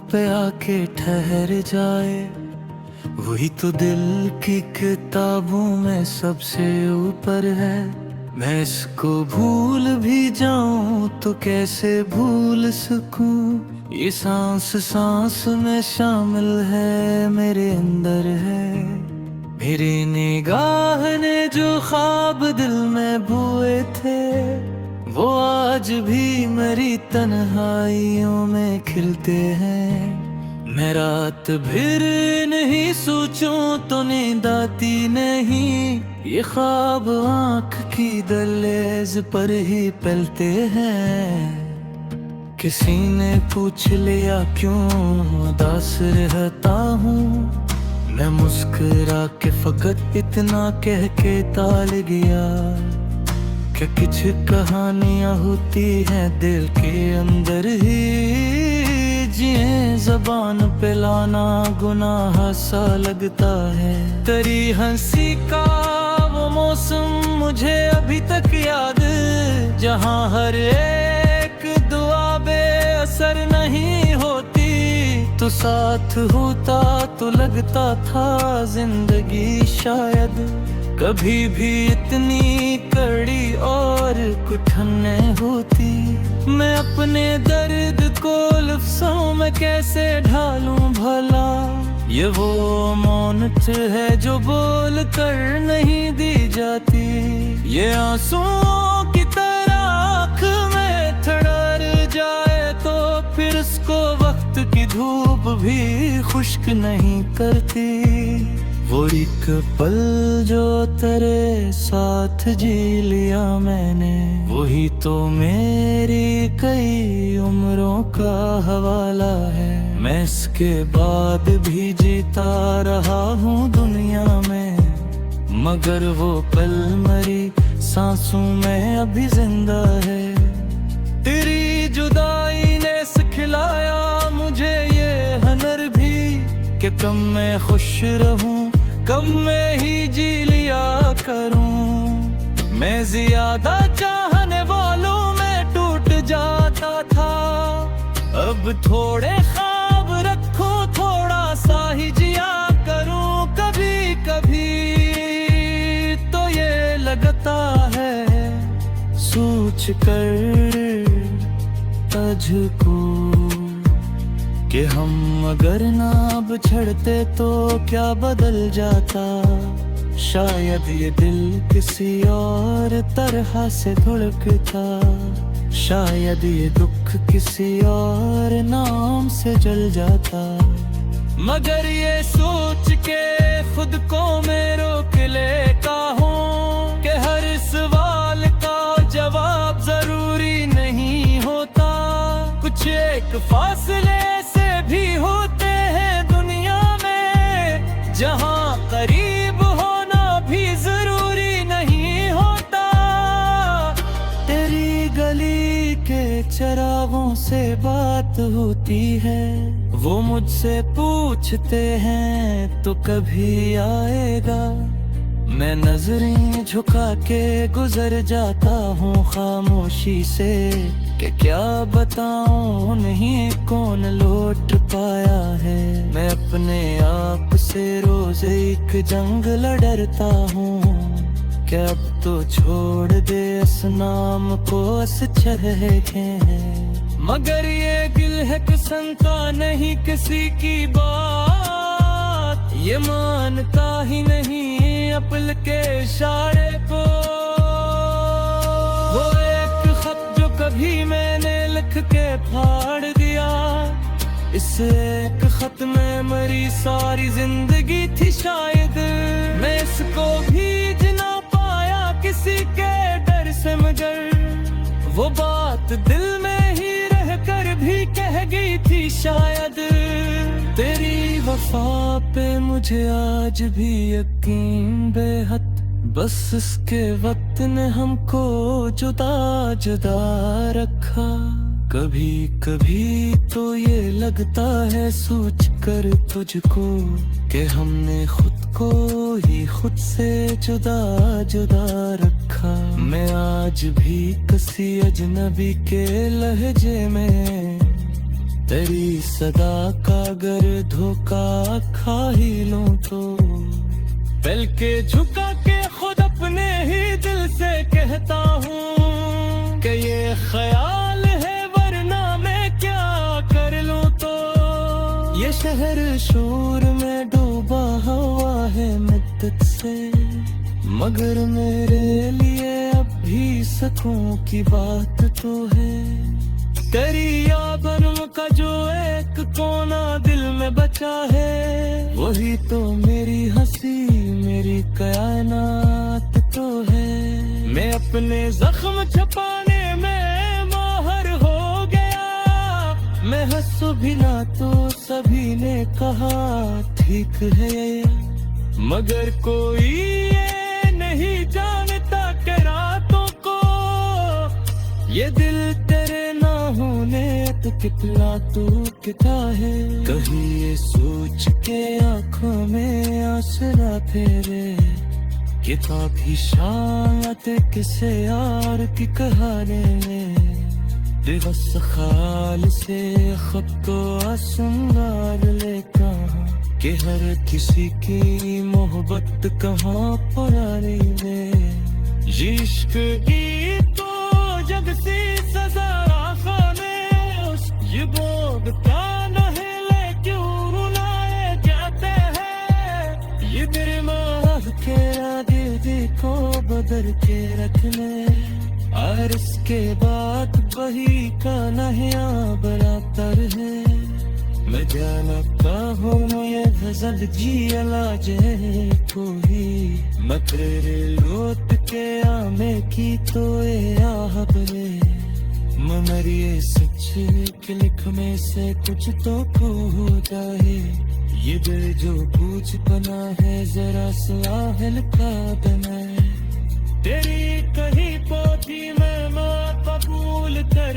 पे आके ठहर जाए, वही तो दिल की किताबों में सबसे ऊपर है। मैं इसको भूल भी जाऊं तो कैसे भूल सकूं, ये सांस सांस में शामिल है, मेरे अंदर है। मेरी निगाह ने जो ख्वाब दिल में बोए थे, वो आज भी मेरी तन्हाइयों में खिलते हैं। मैं रात भर नहीं सोचूं तो नींद आती नहीं, ये ख्वाब आँख की दहलीज पर ही पलते हैं। किसी ने पूछ लिया क्यों उदास रहता हूँ, मैं मुस्कुरा के फकत इतना कह के टाल गया कि कुछ कहानियां होती हैं दिल के अंदर ही, जिन्हें जबान पे लाना गुनाह सा लगता है। तेरी हंसी का वो मौसम मुझे अभी तक याद, जहां हर एक दुआ बेअसर नहीं होती, तो साथ होता तो लगता था जिंदगी शायद कभी भी इतनी कड़ी और कठिन नहीं होती। मैं अपने दर्द को लफ्ज़ों में कैसे ढालूं भला, ये वो मौनत है जो बोल कर नहीं दी जाती। ये आंसुओं की तरह आँख में ठहर जाए तो फिर उसको वक्त की धूप भी खुश्क नहीं करती। वो एक पल जो तेरे साथ जी लिया मैंने, वही तो मेरी कई उम्रों का हवाला है। मैं इसके बाद भी जीता रहा हूँ दुनिया में, मगर वो पल मेरी सांसों में अभी जिंदा है। तेरी जुदाई ने सिखलाया मुझे ये हुनर भी, कि कम मैं खुश रहूं कम में ही जी लिया करूं। मैं ज्यादा चाहने वालों में टूट जाता था, अब थोड़े ख्वाब रखो थोड़ा सा ही जिया करूं। कभी कभी तो ये लगता है सोच कर तुझको, कि हम अगर ना बिछड़ते तो क्या बदल जाता। शायद ये दिल किसी और तरह से धड़कता, शायद ये दुख किसी और नाम से जल जाता। मगर ये सोच के खुद को मैं रोक लेता हूँ कि हर सवाल का जवाब जरूरी नहीं होता। कुछ एक फासले भी होते हैं दुनिया में, जहां करीब होना भी जरूरी नहीं होता। तेरी गली के चरागों से बात होती है, वो मुझसे पूछते हैं तो कभी आएगा। मैं नजरें झुका के गुजर जाता हूँ खामोशी से, कि क्या बताऊं नहीं कौन लौट पाया है। मैं अपने आप से रोज एक जंग लड़ता हूँ, क्या अब तो छोड़ दे इस नाम को अच्छे हैं। मगर ये दिल है कि सुनता नहीं किसी की बात, ये मानता ही नहीं अपल के इशारे को। वो एक खत जो कभी मैंने लिख के फाड़ दिया, इस एक खत में मेरी सारी जिंदगी थी शायद। मैं इसको भीज ना पाया किसी के डर से, मगर वो बात दिल में ही रह कर भी कह गई थी शायद। तेरी वफा पे मुझे आज भी यकीन बेहद, बस इसके वक्त ने हमको जुदा जुदा रखा। कभी कभी तो ये लगता है सोच कर तुझको, कि हमने खुद को ही खुद से जुदा जुदा रखा। मैं आज भी किसी अजनबी के लहजे में तेरी सदा का अगर धोखा खा ही लूं तो पल के झुका के खुद अपने ही दिल से कहता हूँ कि ये ख्याल है वरना मैं क्या कर लूं तो। ये शहर शोर में डूबा हुआ है मुद्दत से, मगर मेरे लिए अब भी सुकून की बात तो है। तेरी यादों का जो एक कोना दिल में बचा है, वही तो मेरी हंसी मेरी कायनात तो है। मैं अपने जख्म छुपाने में माहिर हो गया, मैं हंसू भी ना तो सभी ने कहा ठीक है, मगर कोई ये नहीं जानता कि रातों को ये दिल तेरे ना होने तो कितना टूटता है। कभी ये सोच के आंखों में आंसू फेरे, किताबी शायद किसे यार की कहानी में दिवस ख्याल से खुद को असंभाल लेता कि हर किसी की मोहब्बत कहाँ पुरानी है। इश्क की तो जग से सजा खाने ये भोगता नहीं ले क्यों रुलाए जाते हैं। ये मेरे माँ के दीदी को बदल के रखने और इसके बाद वही का नया बरातर है। मैं जानता हूँ ये गजल जी इलाज है कोई, मैं तेरे लौट के आने की तो आहबरे, मगर ये सच के लिखने से कुछ तो खो जाए। ये दिल जो पूछ बना है जरा साहिल का बना है। तेरी कहीं पौधी में माँ कबूल कर